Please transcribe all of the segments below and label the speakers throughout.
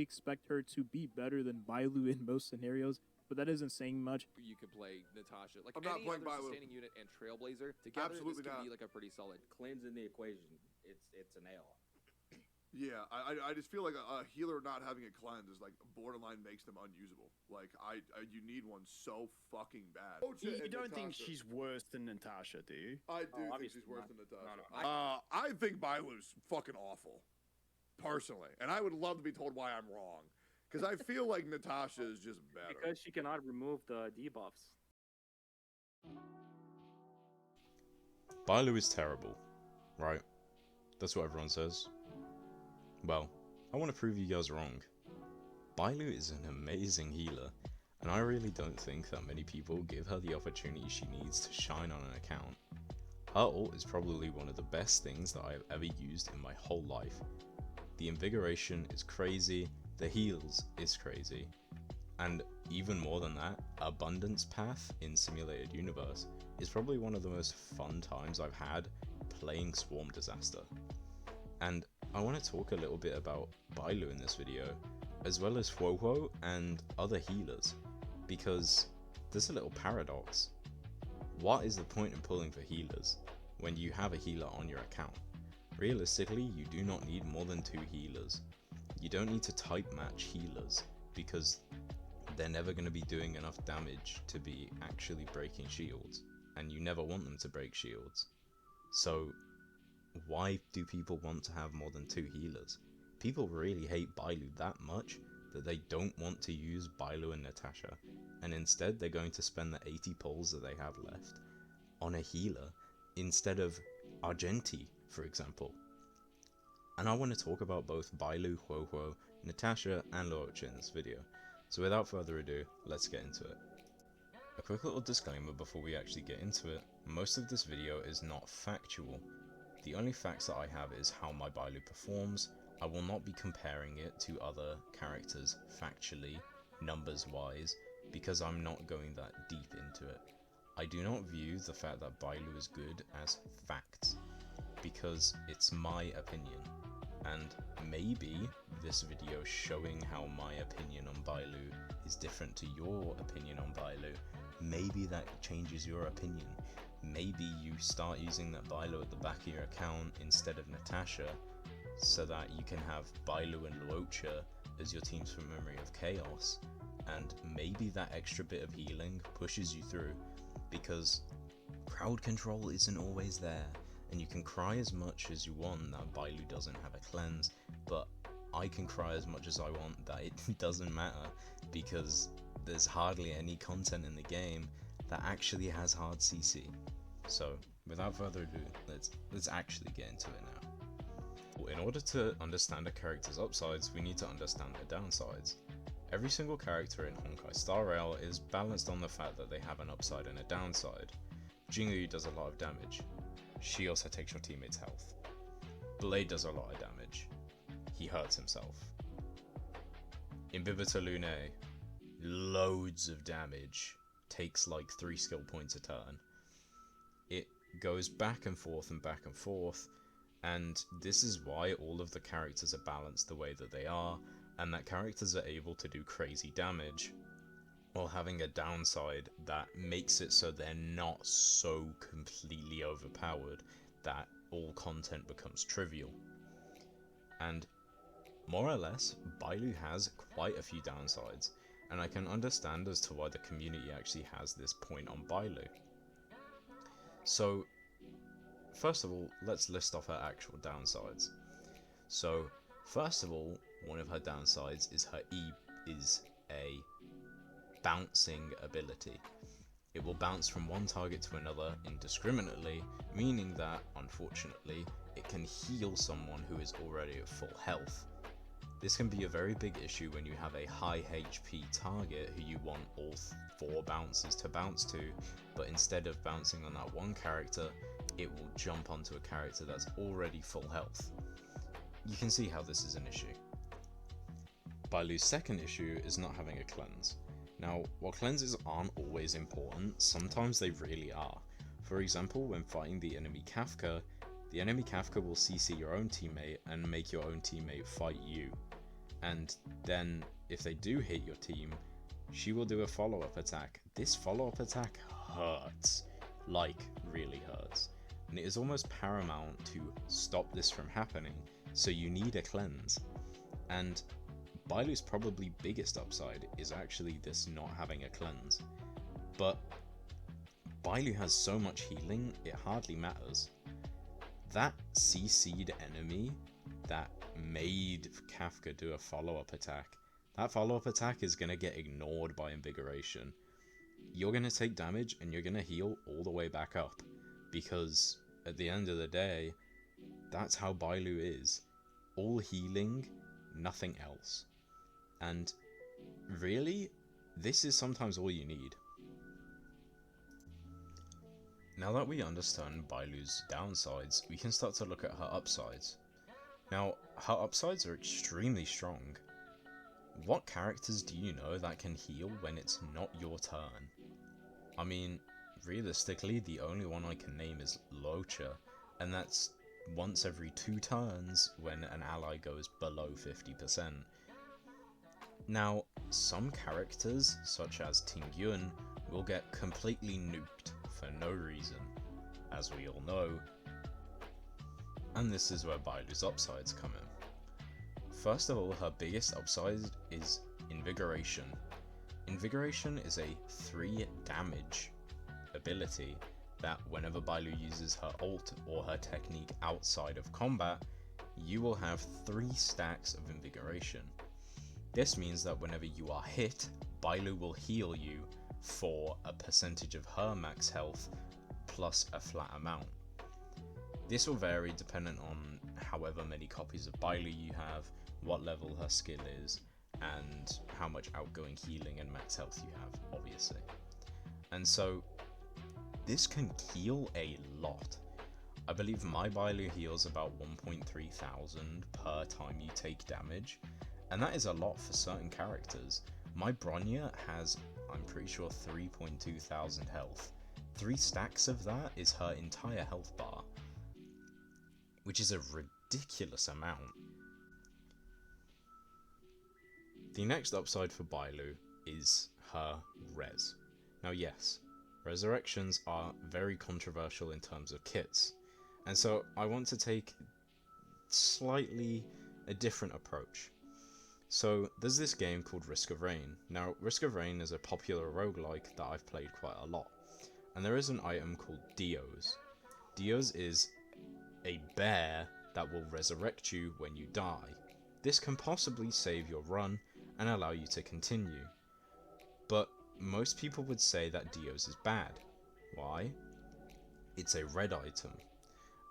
Speaker 1: expect her to be better than Bailu in most scenarios, but that isn't saying much.
Speaker 2: You could play Natasha, like
Speaker 3: I'm not
Speaker 2: any
Speaker 3: playing
Speaker 2: other
Speaker 3: Bailu.
Speaker 2: sustaining unit and Trailblazer together.
Speaker 3: Absolutely
Speaker 2: this could
Speaker 3: not.
Speaker 2: be like a pretty solid.
Speaker 4: Cleanse in the equation. It's an ale.
Speaker 3: Yeah, I just feel like a healer not having a cleanse is like borderline makes them unusable. Like you need one so fucking bad.
Speaker 5: You don't think she's worse than Natasha, do you?
Speaker 3: I do think
Speaker 4: obviously
Speaker 3: she's worse
Speaker 4: not.
Speaker 3: than Natasha.
Speaker 4: No.
Speaker 3: I think Bailu's fucking awful, personally, and I would love to be told why I'm wrong, because I feel like Natasha is just better.
Speaker 6: Because she cannot remove the debuffs.
Speaker 7: Bailu is terrible, right? That's what everyone says. Well, I want to prove you guys wrong. Bailu is an amazing healer, and I really don't think that many people give her the opportunity she needs to shine on an account. Her ult is probably one of the best things that I have ever used in my whole life. The invigoration is crazy, the heals is crazy, and even more than that, Abundance Path in Simulated Universe is probably one of the most fun times I've had playing Swarm Disaster. And I want to talk a little bit about Bailu in this video, as well as Huohuo and other healers, because there's a little paradox. What is the point in pulling for healers when you have a healer on your account? Realistically, you do not need more than 2 healers. You don't need to type match healers, because they're never going to be doing enough damage to be actually breaking shields, and you never want them to break shields. So why do people want to have more than 2 healers? People really hate Bailu that much that they don't want to use Bailu and Natasha, and instead they're going to spend the 80 pulls that they have left on a healer instead of Argenti, for example. And I want to talk about both Bailu, Huohuo, Natasha, and Luocha in this video. So without further ado, let's get into it. A quick little disclaimer before we actually get into it: most of this video is not factual. The only facts that I have is how my Bailu performs. I will not be comparing it to other characters factually, numbers wise, because I'm not going that deep into it. I do not view the fact that Bailu is good as facts, because it's my opinion. And maybe this video showing how my opinion on Bailu is different to your opinion on Bailu, maybe that changes your opinion. Maybe you start using that Bailu at the back of your account instead of Natasha, so that you can have Bailu and Luocha as your teams for Memory of Chaos, and maybe that extra bit of healing pushes you through, because crowd control isn't always there, and you can cry as much as you want that Bailu doesn't have a cleanse, but I can cry as much as I want that it doesn't matter, because there's hardly any content in the game that actually has hard CC. So without further ado, let's actually get into it now. In order to understand a character's upsides, we need to understand their downsides. Every single character in Honkai Star Rail is balanced on the fact that they have an upside and a downside. Jingu does a lot of damage. She also takes your teammates' health. Blade does a lot of damage. He hurts himself. Imbibitor Lune, loads of damage. Takes like 3 skill points a turn. It goes back and forth and back and forth, and this is why all of the characters are balanced the way that they are, and that characters are able to do crazy damage while having a downside that makes it so they're not so completely overpowered that all content becomes trivial. And more or less, Bailu has quite a few downsides, and I can understand as to why the community actually has this point on Bailu. So, first of all, let's list off her actual downsides. So, first of all, one of her downsides is her E is a bouncing ability. It will bounce from one target to another indiscriminately, meaning that, unfortunately, it can heal someone who is already at full health. This can be a very big issue when you have a high HP target who you want all 4 bounces to bounce to, but instead of bouncing on that one character, it will jump onto a character that's already full health. You can see how this is an issue. Bailu's second issue is not having a cleanse. Now, while cleanses aren't always important, sometimes they really are. For example, when fighting the enemy Kafka will CC your own teammate and make your own teammate fight you. and then if they do hit your team, she will do a follow-up attack. This follow-up attack hurts, like really hurts, and it is almost paramount to stop this from happening, so you need a cleanse. And Bailu's probably biggest upside is actually this not having a cleanse, but Bailu has so much healing, it hardly matters. That CC'd enemy that made Kafka do a follow-up attack, that follow-up attack is going to get ignored by Invigoration. You're going to take damage and you're going to heal all the way back up, because at the end of the day, that's how Bailu is. All healing, nothing else. And really, this is sometimes all you need. Now that we understand Bailu's downsides, we can start to look at her upsides. Now, her upsides are extremely strong. What characters do you know that can heal when it's not your turn? I mean, realistically, the only one I can name is Locha, and that's once every 2 turns when an ally goes below 50%. Now, some characters, such as thankyou, will get completely nuked for no reason, as we all know, and this is where Bailu's upsides come in. First of all, her biggest upside is Invigoration. Invigoration is a 3 damage ability that whenever Bailu uses her ult or her technique outside of combat, you will have 3 stacks of Invigoration. This means that whenever you are hit, Bailu will heal you for a percentage of her max health plus a flat amount. This will vary dependent on however many copies of Bailu you have, what level her skill is, and how much outgoing healing and max health you have, obviously. And so, this can heal a lot. I believe my Bailu heals about 1.3 thousand per time you take damage, and that is a lot for certain characters. My Bronya has, I'm pretty sure, 3.2 thousand health. 3 stacks of that is her entire health bar, which is a ridiculous amount. The next upside for Bailu is her res. Now yes, resurrections are very controversial in terms of kits, and so I want to take slightly a different approach. So there's this game called Risk of Rain. Now Risk of Rain is a popular roguelike that I've played quite a lot, and there is an item called Dios. Dios is a bear that will resurrect you when you die. This can possibly save your run and allow you to continue. But most people would say that Dios is bad. Why? It's a red item.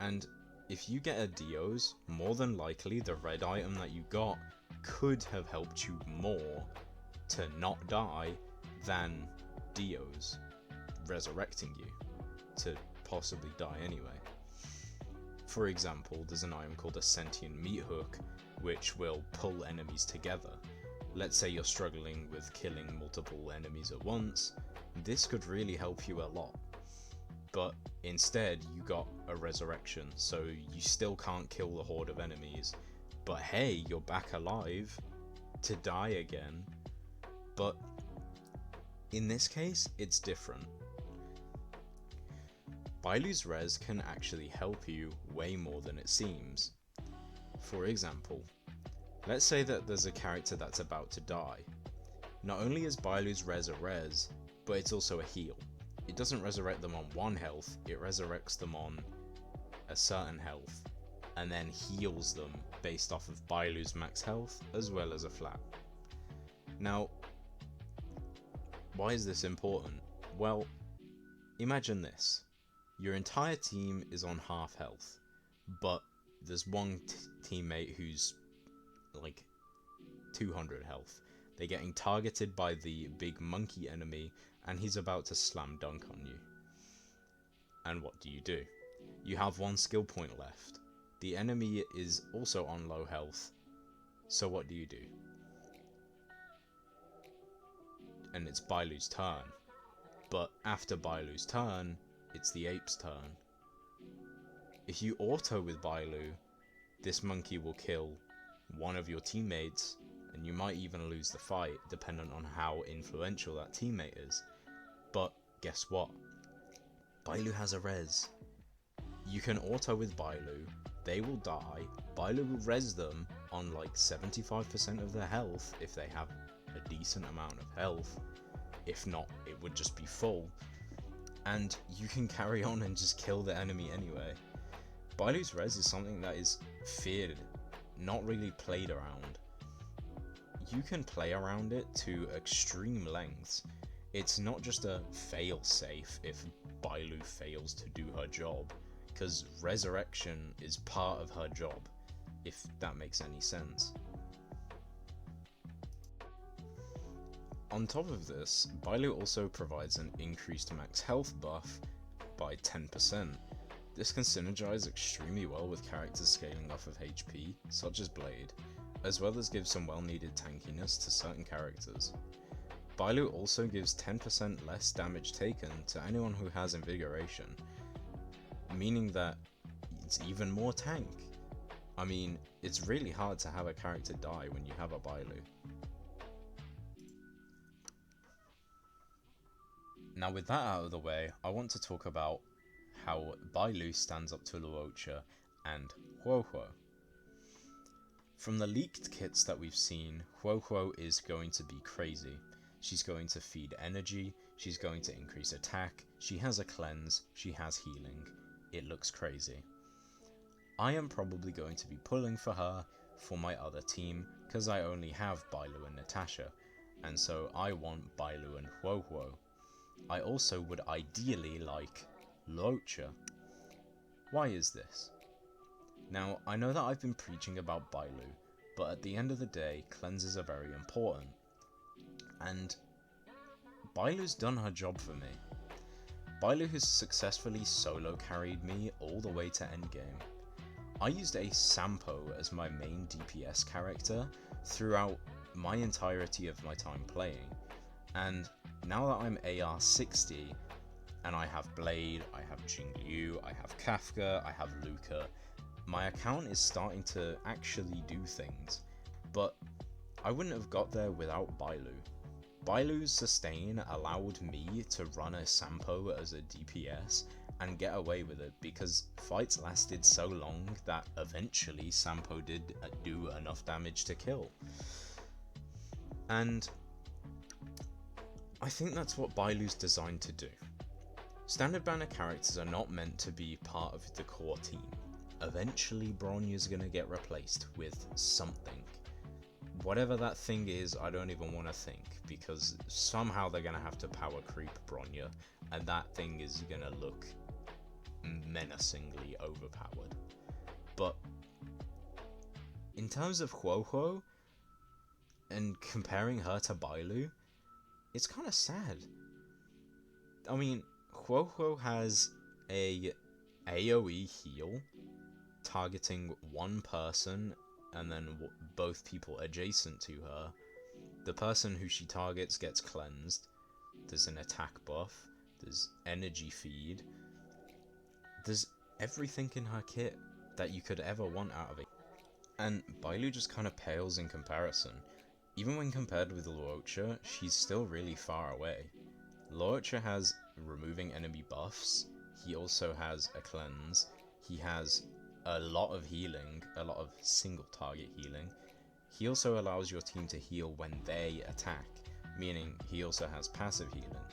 Speaker 7: And if you get a Dios, more than likely the red item that you got could have helped you more to not die than Dios resurrecting you to possibly die anyway. For example, there's an item called a sentient meat hook, which will pull enemies together. Let's say you're struggling with killing multiple enemies at once, this could really help you a lot. But instead, you got a resurrection, so you still can't kill the horde of enemies, but hey, you're back alive to die again. But in this case, it's different. Bailu's res can actually help you way more than it seems. For example, let's say that there's a character that's about to die. Not only is Bailu's res a res, but it's also a heal. It doesn't resurrect them on 1 health, it resurrects them on a certain health, and then heals them based off of Bailu's max health as well as a flat. Now, why is this important? Well, imagine this. Your entire team is on half health, but there's one teammate who's like 200 health. They're getting targeted by the big monkey enemy, and he's about to slam dunk on you. And what do? You have 1 skill point left. The enemy is also on low health, so what do? And it's Bailu's turn. But after Bailu's turn, it's the ape's turn. If you auto with Bailu, this monkey will kill one of your teammates and you might even lose the fight dependent on how influential that teammate is. But guess what? Bailu has a res. You can auto with Bailu, they will die, Bailu will res them on like 75% of their health if they have a decent amount of health. If not, it would just be full. And you can carry on and just kill the enemy anyway. Bailu's res is something that is feared, not really played around. You can play around it to extreme lengths. It's not just a fail-safe if Bailu fails to do her job, because resurrection is part of her job, if that makes any sense. On top of this, Bailu also provides an increased max health buff by 10%. This can synergize extremely well with characters scaling off of HP, such as Blade, as well as give some well-needed tankiness to certain characters. Bailu also gives 10% less damage taken to anyone who has Invigoration, meaning that it's even more tank. I mean, it's really hard to have a character die when you have a Bailu. Now with that out of the way, I want to talk about how Bailu stands up to Luocha and Huohuo. From the leaked kits that we've seen, Huohuo is going to be crazy. She's going to feed energy, she's going to increase attack, she has a cleanse, she has healing. It looks crazy. I am probably going to be pulling for her for my other team, because I only have Bailu and Natasha, and so I want Bailu and Huohuo. I also would ideally like Luocha. Why is this? Now, I know that I've been preaching about Bailu, but at the end of the day, cleanses are very important. And Bailu's done her job for me. Bailu has successfully solo carried me all the way to endgame. I used a Sampo as my main DPS character throughout my entirety of my time playing, and now that I'm AR 60 and I have Blade, I have Jingyu, I have Kafka, I have Luca, my account is starting to actually do things, but I wouldn't have got there without Bailu. Bailu's sustain allowed me to run a Sampo as a DPS and get away with it because fights lasted so long that eventually Sampo did do enough damage to kill. And I think that's what Bailu's designed to do. Standard banner characters are not meant to be part of the core team. Eventually Bronya's gonna get replaced with something. Whatever that thing is, I don't even want to think, because somehow they're gonna have to power creep Bronya, and that thing is gonna look menacingly overpowered. But in terms of Huohuo, and comparing her to Bailu, it's kind of sad. I mean, Huohuo has a AoE heal targeting one person and then both people adjacent to her. The person who she targets gets cleansed. There's an attack buff. There's energy feed. There's everything in her kit that you could ever want out of it. And Bailu just kind of pales in comparison. Even when compared with Luocha, she's still really far away. Luocha has removing enemy buffs. He also has a cleanse. He has a lot of healing, a lot of single target healing. He also allows your team to heal when they attack, meaning he also has passive healing,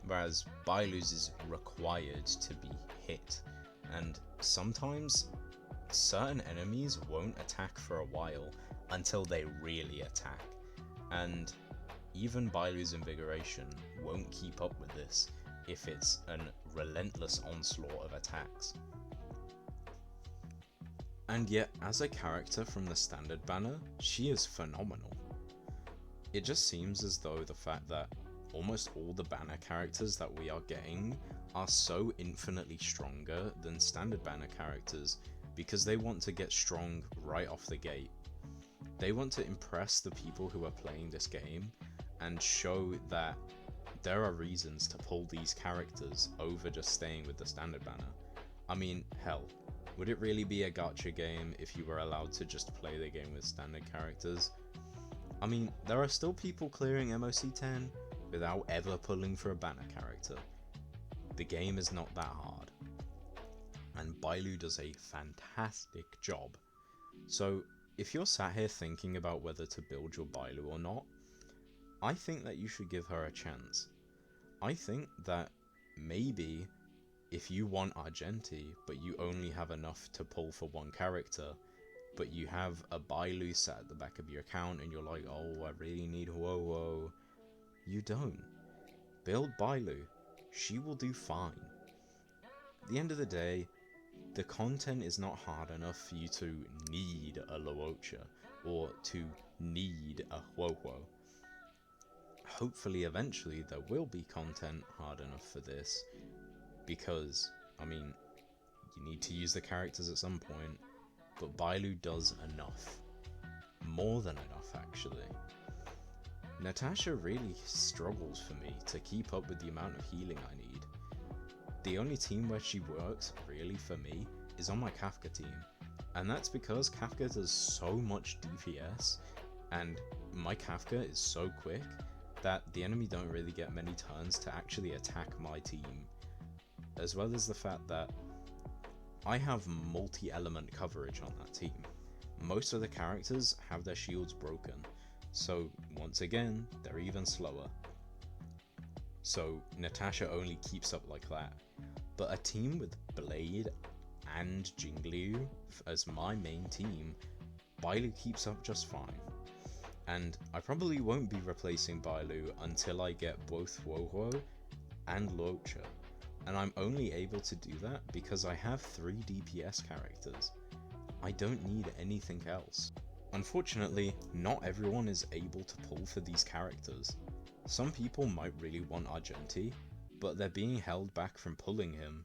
Speaker 7: whereas Bailu's is required to be hit, and sometimes certain enemies won't attack for a while until they really attack, and even Bailu's Invigoration won't keep up with this if it's a relentless onslaught of attacks. And yet, as a character from the standard banner, she is phenomenal. It just seems as though the fact that almost all the banner characters that we are getting are so infinitely stronger than standard banner characters because they want to get strong right off the gate. They want to impress the people who are playing this game and show that there are reasons to pull these characters over just staying with the standard banner. I mean, hell, would it really be a gacha game if you were allowed to just play the game with standard characters? I mean, there are still people clearing MOC 10 without ever pulling for a banner character. The game is not that hard. And Bailu does a fantastic job. So, if you're sat here thinking about whether to build your Bailu or not, I think that you should give her a chance. I think that maybe if you want Argenti, but you only have enough to pull for one character, but you have a Bailu sat at the back of your account and you're like, oh, I really need Huohuo, you don't. Build Bailu. She will do fine. At the end of the day, the content is not hard enough for you to need a Luocha or to need a Huohuo. Hopefully eventually there will be content hard enough for this, because, I mean, you need to use the characters at some point, but Bailu does enough. More than enough, actually. Natasha really struggles for me to keep up with the amount of healing I need. The only team where she works, really, for me, is on my Kafka team. And that's because Kafka does so much DPS, and my Kafka is so quick, that the enemy don't really get many turns to actually attack my team. As well as the fact that I have multi-element coverage on that team. Most of the characters have their shields broken, so once again, they're even slower. So Natasha only keeps up like that. But a team with Blade and Jingliu as my main team, Bailu keeps up just fine. And I probably won't be replacing Bailu until I get both Huohuo and Luocha. And I'm only able to do that because I have 3 DPS characters. I don't need anything else. Unfortunately, not everyone is able to pull for these characters. Some people might really want Argenti, but they're being held back from pulling him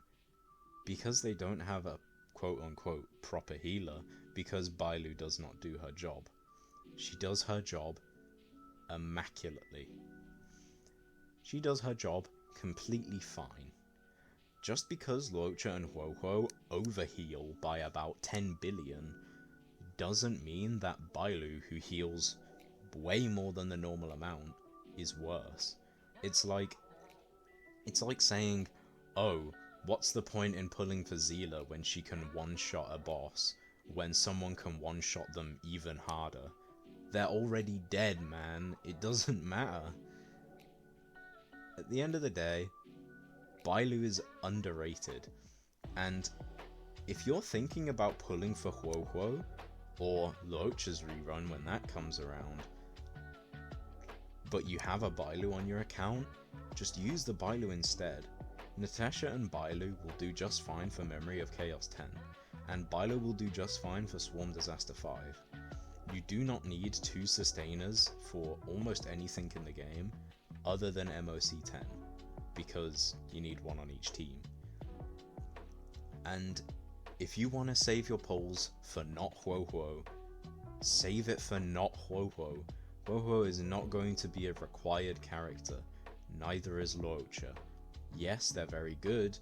Speaker 7: because they don't have a quote-unquote proper healer, because Bailu does not do her job. She does her job immaculately. She does her job completely fine. Just because Luocha and Huohuo overheal by about 10 billion doesn't mean that Bailu, who heals way more than the normal amount, is worse. It's like saying, oh, what's the point in pulling for Zila when she can one-shot a boss, when someone can one-shot them even harder? They're already dead, man. It doesn't matter. At the end of the day, Bailu is underrated, and if you're thinking about pulling for Huohuo, or Luocha's rerun when that comes around, but you have a Bailu on your account, just use the Bailu instead. Natasha and Bailu will do just fine for Memory of Chaos 10, and Bailu will do just fine for Swarm Disaster 5. You do not need 2 sustainers for almost anything in the game, other than MOC 10, because you need 1 on each team. And if you want to save your pulls for not Huohuo, save it for not Huohuo. Huohuo is not going to be a required character, neither is Luocha. Yes, they're very good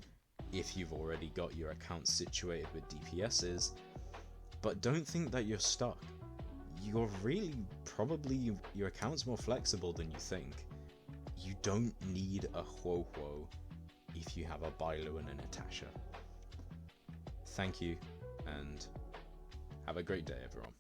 Speaker 7: if you've already got your account situated with DPSs, but don't think that you're stuck. You're really probably, your account's more flexible than you think. You don't need a Huohuo if you have a Bailu and a Natasha. Thank you, and have a great day, everyone.